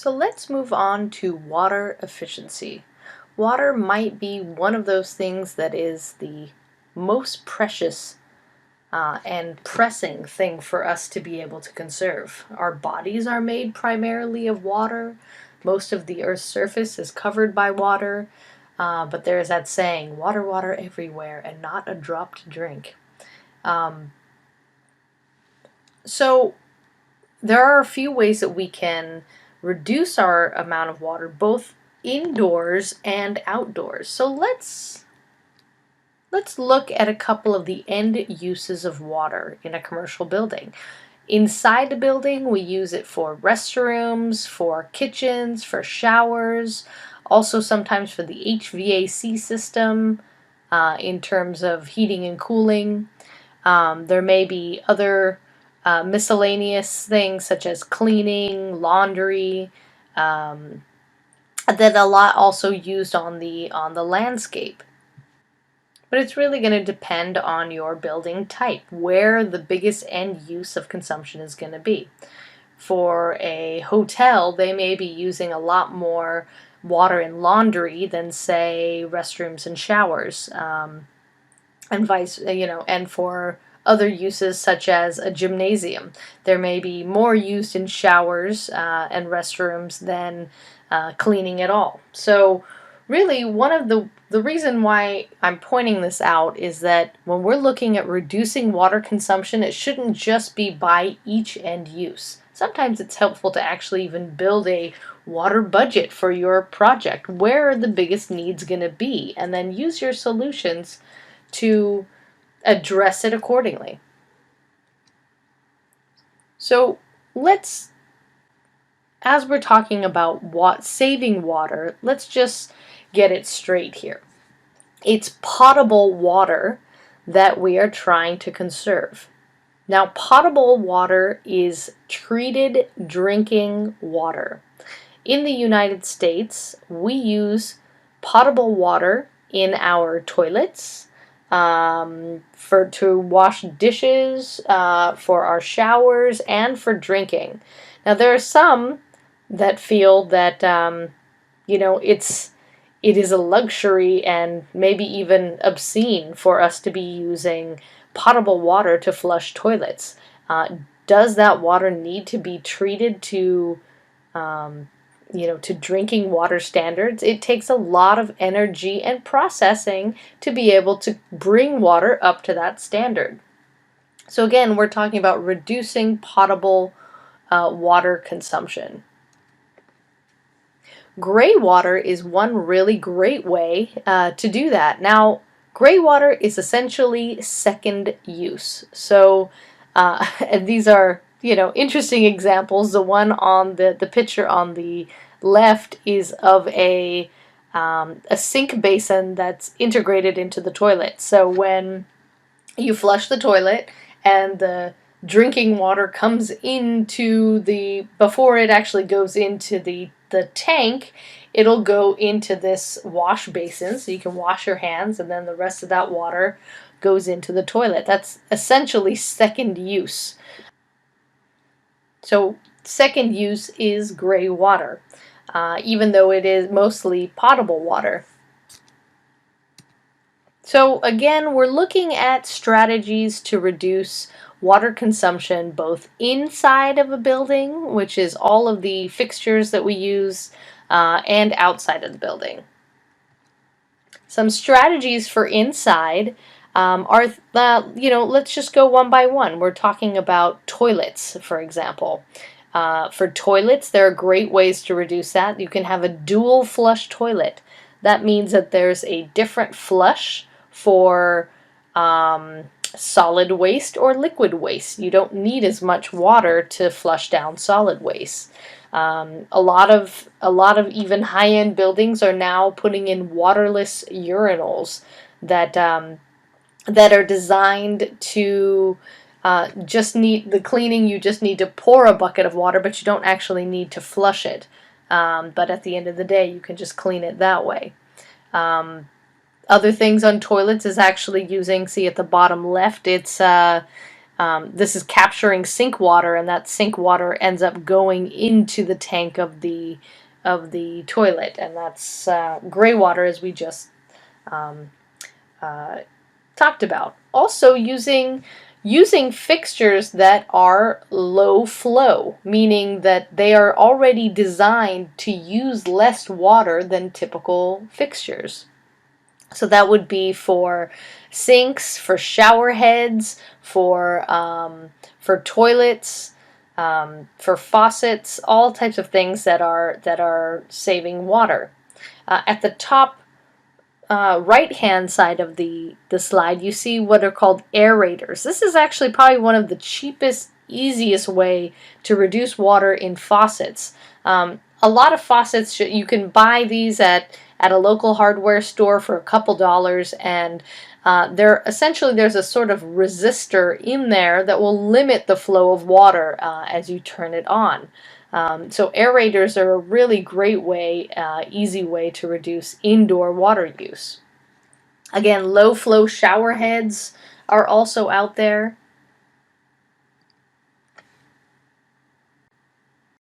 So let's move on to water efficiency. Water might be one of those things that is the most precious and pressing thing for us to be able to conserve. Our bodies are made primarily of water. Most of the Earth's surface is covered by water. But there's that saying, water, water everywhere, and not a drop to drink. Um, so there are a few ways that we can reduce our amount of water, both indoors and outdoors. So let's look at a couple of the end uses of water in a commercial building. Inside the building, we use it for restrooms, for kitchens, for showers, also sometimes for the HVAC system in terms of heating and cooling. There may be other miscellaneous things such as cleaning, laundry, um, that a lot also used on the landscape. But it's really going to depend on your building type, where the biggest end use of consumption is going to be. For a hotel, they may be using a lot more water in laundry than, say, restrooms and showers, and for other uses such as a gymnasium, there may be more used in showers and restrooms than cleaning at all. So really, one of the reason why I'm pointing this out is that when we're looking at reducing water consumption, it shouldn't just be by each end use. Sometimes it's helpful to actually even build a water budget for your project. Where are the biggest needs going to be? And then use your solutions to address it accordingly. So let's, as we're talking about saving water, let's just get it straight here. It's potable water that we are trying to conserve. Now, potable water is treated drinking water. In the United States, we use potable water in our toilets, to wash dishes, for our showers, and for drinking. Now, there are some that feel that it is a luxury and maybe even obscene for us to be using potable water to flush toilets. Does that water need to be treated um, to drinking water standards? It takes a lot of energy and processing to be able to bring water up to that standard. So again, we're talking about reducing potable water consumption. Gray water is one really great way to do that. Now, gray water is essentially second use. So these are, interesting examples. The one on the picture on the left is of a sink basin that's integrated into the toilet. So when you flush the toilet and the drinking water comes before it actually goes into the tank, it'll go into this wash basin so you can wash your hands, and then the rest of that water goes into the toilet. That's essentially second use. So second use is gray water, even though it is mostly potable water. So again, we're looking at strategies to reduce water consumption both inside of a building, which is all of the fixtures that we use, and outside of the building. Some strategies for inside let's just go one by one. We're talking about toilets, for example. For toilets, there are great ways to reduce that. You can have a dual flush toilet. That means that there's a different flush for solid waste or liquid waste. You don't need as much water to flush down solid waste. A lot of even high-end buildings are now putting in waterless urinals that are designed to just need the cleaning. You just need to pour a bucket of water, but you don't actually need to flush it. But at the end of the day, you can just clean it that way. Other things on toilets is actually using, see at the bottom left, it's This is capturing sink water, and that sink water ends up going into the tank of the toilet, and that's gray water, as we just um, talked about. Also, using fixtures that are low flow, meaning that they are already designed to use less water than typical fixtures. So that would be for sinks, for shower heads, for toilets, for faucets, all types of things that are saving water. At the top right-hand side of the slide, you see what are called aerators. This is actually probably one of the cheapest, easiest way to reduce water in faucets. A lot of faucets, you can buy these at a local hardware store for a couple dollars, and there's a sort of resistor in there that will limit the flow of water as you turn it on. So aerators are a really great way, easy way to reduce indoor water use. Again, low flow shower heads are also out there.